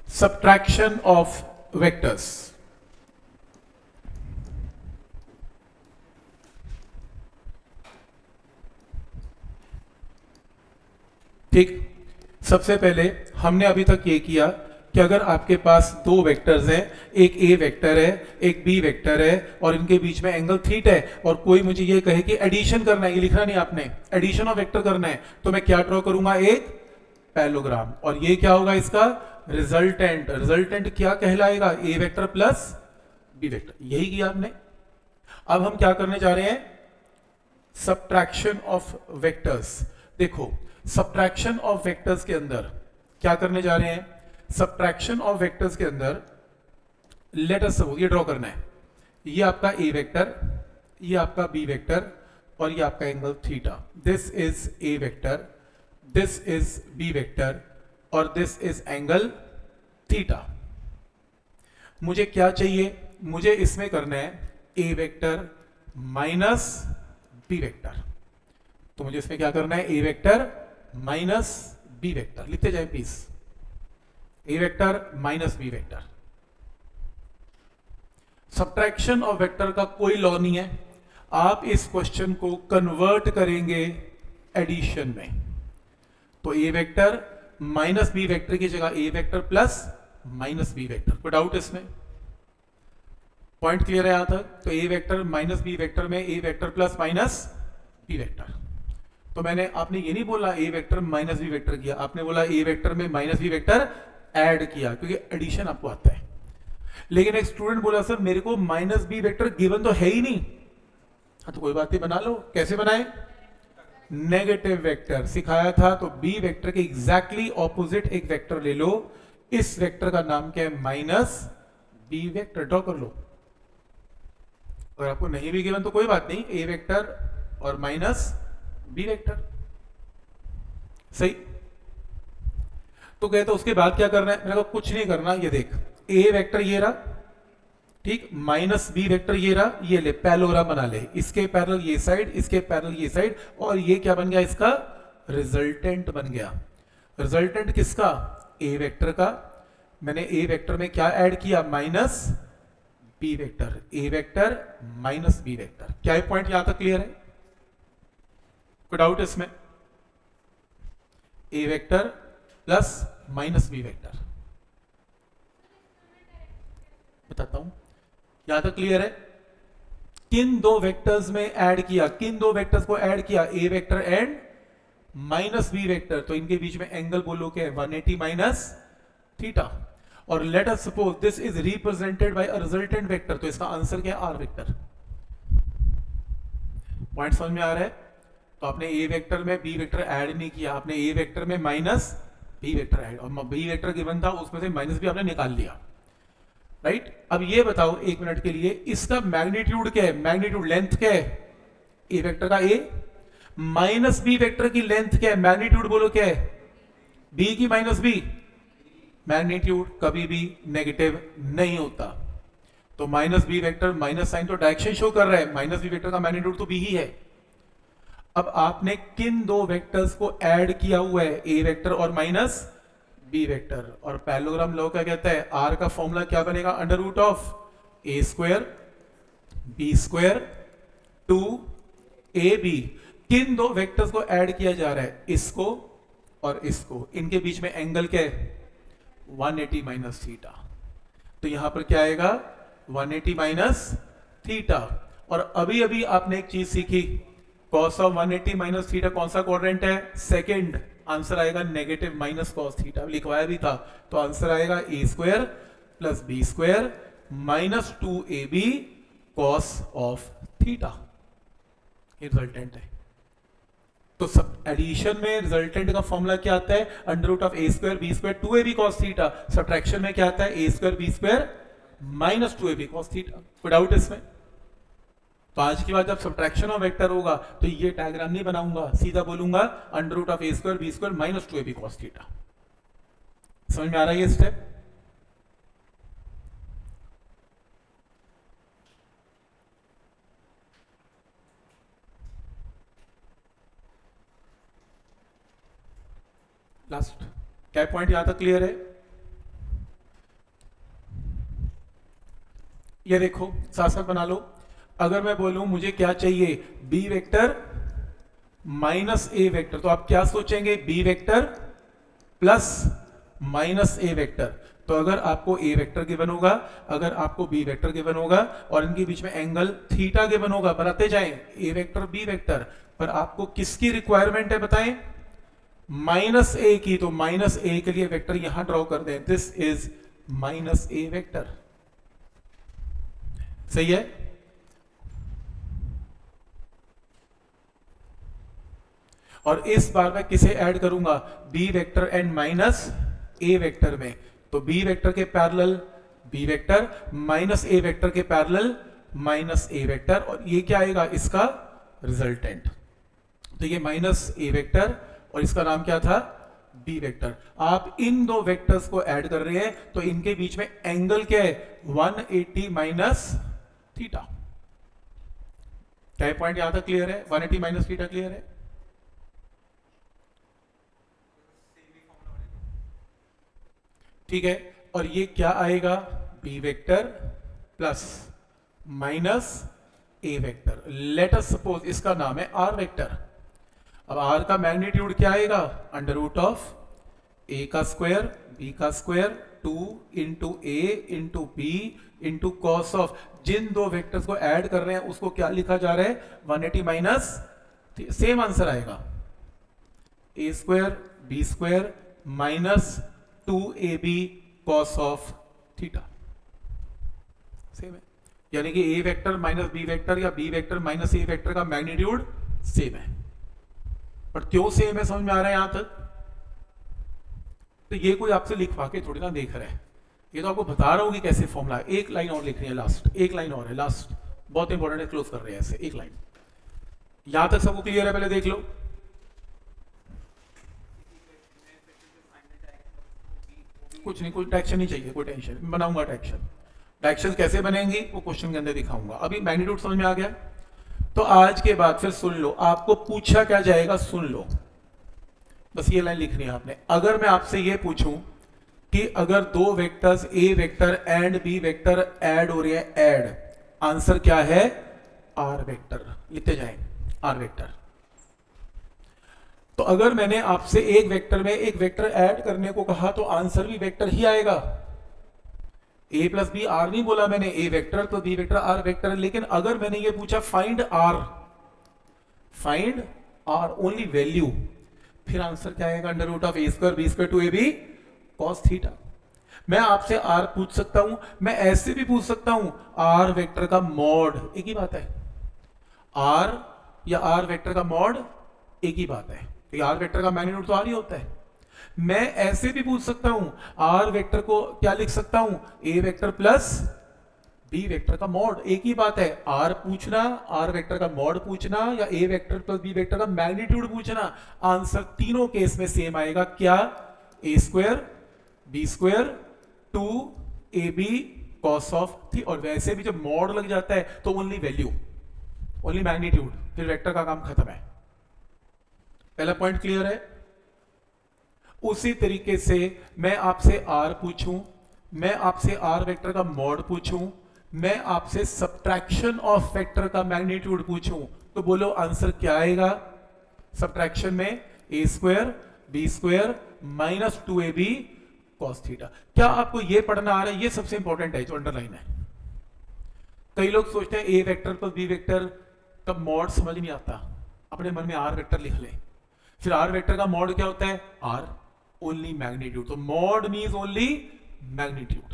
subtraction of vectors. ठीक, सबसे पहले हमने अभी तक ये किया कि अगर आपके पास दो वेक्टर्स हैं, एक ए वेक्टर है एक बी वेक्टर है और इनके बीच में एंगल थीटा है और कोई मुझे ये कहे कि एडिशन करना है, ये लिखना नहीं आपने, एडिशन ऑफ वेक्टर करना है, तो मैं क्या ड्रॉ करूंगा, एक पैरेललोग्राम, और ये क्या होगा इसका रिजल्टेंट। रिजल्टेंट क्या कहलाएगा, ए वेक्टर प्लस बी वेक्टर, यही किया आपने। अब हम क्या करने जा रहे हैं, सब्ट्रैक्शन ऑफ वेक्टर्स। देखो सब्ट्रैक्शन ऑफ वेक्टर्स के अंदर क्या करने जा रहे हैं, सब्ट्रैक्शन ऑफ वेक्टर्स के अंदर लेट अस सपोज ये ड्रॉ करना है, ये आपका ए वेक्टर, ये आपका बी वेक्टर और ये आपका angle theta. This is A vector, this is B vector और दिस इज एंगल थीटा। मुझे क्या चाहिए, मुझे इसमें करना है A vector minus B vector, तो मुझे इसमें क्या करना है, A vector minus B vector, लिखते जाए please, A vector minus B vector. Subtraction of vector का कोई लॉ नहीं है, आप इस क्वेश्चन को कन्वर्ट करेंगे एडिशन में, तो a vector minus B vector की जगह a vector plus minus B vector. कोई डाउट इसमें, पॉइंट क्लियर है यहां तक। तो a vector minus B vector में a vector plus minus B vector, तो मैंने, आपने ये नहीं बोला a vector minus B vector किया, आपने बोला ए वेक्टर में माइनस बी वेक्टर ऐड किया, क्योंकि एडिशन आपको आता है। लेकिन एक स्टूडेंट बोला सर मेरे को माइनस बी वेक्टर गिवन तो है ही नहीं, हाँ तो कोई बात नहीं, बना लो। कैसे बनाए, नेगेटिव वेक्टर सिखाया था, तो बी वेक्टर के एग्जैक्टली ऑपोजिट एक वेक्टर ले लो, इस वेक्टर का नाम क्या है, माइनस बी वेक्टर, ड्रॉ कर लो। अगर आपको नहीं भी गिवन तो कोई बात नहीं, ए वेक्टर और माइनस बी वेक्टर, सही। तो कहते उसके बाद क्या करना है, मेरे को कुछ नहीं करना, ये देख ए वेक्टर ये रहा, ठीक, माइनस बी वेक्टर ये रहा, ये ले पैरेललोग्राम बना ले, इसके पैरेलल ये साइड, इसके पैरेलल ये साइड, और ये क्या बन गया, इसका रिजल्टेंट बन गया। रिजल्टेंट किसका, ए वेक्टर का। मैंने ए वेक्टर में क्या ऐड किया, माइनस बी वेक्टर, ए वेक्टर माइनस बी वेक्टर। क्या ये पॉइंट यहां तक क्लियर है, कोई डाउट इसमें, a vector plus minus B vector, बताता हूं, यहां तक क्लियर है। किन दो वेक्टर्स में ऐड किया, किन दो वेक्टर्स को ऐड किया, a vector and minus B vector, तो इनके बीच में एंगल बोलो क्या है, 180 माइनस थीटा। और let us suppose this is represented by a resultant vector, तो इसका आंसर क्या है, आर वेक्टर। पॉइंट समझ में आ रहा है। तो आपने ए वेक्टर में बी वेक्टर ऐड नहीं किया, आपने ए वेक्टर में माइनस बी वेक्टर ऐड, और बी वेक्टर गिवन था उसमें से माइनस भी आपने निकाल लिया, राइट। अब ये बताओ एक मिनट के लिए, इसका मैग्नीट्यूड क्या है, मैग्नीट्यूड लेंथ क्या है, ए वेक्टर का ए, माइनस बी वेक्टर की लेंथ क्या है, मैग्नीट्यूड बोलो क्या है, बी की माइनस बी। मैग्नीट्यूड कभी भी नेगेटिव नहीं होता, तो minus B vector, minus sign तो डायरेक्शन शो कर रहा है, माइनस बी वेक्टर का मैग्नीट्यूड तो बी ही है। अब आपने किन दो वेक्टर्स को ऐड किया हुआ है, ए वेक्टर और माइनस बी वेक्टर, और पैरेललोग्राम लॉ क्या कहता है, आर का फॉर्मूला क्या बनेगा, under root of A square B square two A B. किन दो वेक्टर्स को ऐड किया जा रहा है, इसको और इसको, इनके बीच में एंगल क्या है, 180 माइनस थीटा, तो यहां पर क्या आएगा, 180 माइनस थीटा। और अभी अभी आपने एक चीज सीखी, कॉस ऑफ 180 माइनस थीटा कौन सा क्वाड्रेंट है, सेकंड, आंसर आएगा नेगेटिव माइनस कॉस थीटा, लिखवाया भी था, तो आंसर आएगा ए square plus b square minus 2ab cos of theta, ये रिजल्टेंट है। तो सब एडिशन में रिजल्टेंट का फॉर्मूला क्या आता है, under root of A square B square 2ab cos theta. Subtraction में क्या आता है, a square B square minus 2ab cos theta. कोई डाउट इसमें। तो आज की बात जब सब्ट्रैक्शन ऑफ वेक्टर होगा तो ये डायग्राम नहीं बनाऊंगा, सीधा बोलूंगा under root of A square B square minus 2ab cos theta. समझ में आ रहा है ये स्टेप। लास्ट क्या पॉइंट यहां तक क्लियर है। ये देखो साथ साथ बना लो। अगर मैं बोलूं मुझे क्या चाहिए, B vector minus A vector, तो आप क्या सोचेंगे, B vector plus minus A vector. तो अगर आपको ए वेक्टर गिवन होगा, अगर आपको बी वेक्टर गिवन होगा और इनके बीच में एंगल थीटा गिवन होगा, बनाते जाएं ए वेक्टर बी वेक्टर, पर आपको किसकी रिक्वायरमेंट है बताएं, माइनस ए की। तो माइनस ए के लिए वेक्टर यहां ड्रॉ कर दें, this is minus A vector. सही है। और इस बार मैं किसे ऐड करूंगा, B vector and minus A vector में। तो बी वेक्टर के parallel B vector minus A vector के पैरेलल माइनस ए वेक्टर, और ये क्या आएगा, इसका रिजल्टेंट। तो ये माइनस ए वेक्टर और इसका नाम क्या था, बी वेक्टर। आप इन दो वेक्टर्स को ऐड कर रहे हैं तो इनके बीच में एंगल क्या है, 180 माइनस थीटा। क्या पॉइंट यहां तक क्लियर है, 180 माइनस थीटा क्लियर है। ठीक है, और ये क्या आएगा, B vector plus minus A vector. Let us suppose इसका नाम है आर वेक्टर। अब आर का मैग्नीट्यूड क्या आएगा, अंडर रूट ऑफ ए का स्क्वायर बी का square 2 into A into B into cos of, जिन दो वेक्टर्स को ऐड कर रहे हैं उसको क्या लिखा जा रहा है, 180 माइनस, सेम आंसर आएगा, ए square B square minus 2ab cos of theta. Same है, यानी कि A vector minus B vector या B vector minus A vector का मैग्नीट्यूड सेम है। पर क्यों सेम है समझ में आ रहा है यहां तक। तो ये कोई आपसे लिखवा के थोड़ी ना देख रहा है, ये तो आपको बता रहा हूं कि कैसे फॉर्मूला। एक लाइन और लिखनी है लास्ट, एक लाइन और है लास्ट, बहुत इंपॉर्टेंट है, क्लोज कर रहे हैं ऐसे एक लाइन। यहां तक सबको क्लियर है, पहले देख लो। कुछ नहीं, कोई डायरेक्शन नहीं चाहिए, कोई टेंशन, बनाऊंगा डायरेक्शन। डायरेक्शन कैसे बनेंगी वो क्वेश्चन के अंदर दिखाऊंगा। अभी मैग्नीट्यूड समझ में आ गया, तो आज के बाद फिर सुन लो, आपको पूछा क्या जाएगा, सुन लो, बस ये लाइन लिखनी है आपने। अगर मैं आपसे ये पूछूं कि अगर दो vectors A vector and B vector add हो रही है, ऐड, आंसर क्या है, आर वेक्टर। लिखते जाएं आर वेक्टर। तो अगर मैंने आपसे एक वेक्टर में एक वेक्टर ऐड करने को कहा तो आंसर भी वेक्टर ही आएगा। ए प्लस बी आर नहीं बोला मैंने, ए वेक्टर तो बी वेक्टर आर वेक्टर। लेकिन अगर मैंने ये पूछा find R, find R only value, फिर आंसर क्या आएगा, under root of A square B square 2ab cos theta. मैं आपसे आर पूछ सकता हूं, मैं ऐसे भी पूछ सकता हूं आर वेक्टर का मॉड, एक ही बात है, आर या आर वेक्टर का मॉड एक ही बात है, आर वेक्टर का मैग्नीट्यूड तो आर ही होता है। मैं ऐसे भी पूछ सकता हूं आर वेक्टर को क्या लिख सकता हूं, ए वेक्टर प्लस बी वेक्टर का मॉड, एक ही बात है। आर पूछना, आर वेक्टर का मॉड पूछना, या A vector plus B vector का मैग्नीट्यूड पूछना, आंसर तीनों केस में सेम आएगा। क्या, A square B square 2ab cos of थी। और वैसे भी जब मॉड लग जाता है तो ओनली वैल्यू, ओनली मैग्नीट्यूड, फिर वेक्टर का काम खत्म है। पहला पॉइंट क्लियर है। उसी तरीके से मैं आपसे आर पूछूं, मैं आपसे आर वेक्टर का मॉड पूछूं, मैं आपसे सब्ट्रैक्शन ऑफ वेक्टर का मैग्नीट्यूड पूछूं, तो बोलो आंसर क्या आएगा। सब्ट्रैक्शन में A square B square minus 2ab cos theta. क्या आपको यह पढ़ना आ रहा है, ये सबसे इंपॉर्टेंट है जो अंडरलाइन है। कई लोग सोचते हैं ए वेक्टर प्लस बी वेक्टर का मॉड समझ नहीं आता, अपने मन में आर वेक्टर लिख लें। फिर आर वेक्टर का मॉड क्या होता है, आर ओनली मैग्नीट्यूड। तो मॉड मीन्स ओनली मैग्नीट्यूड।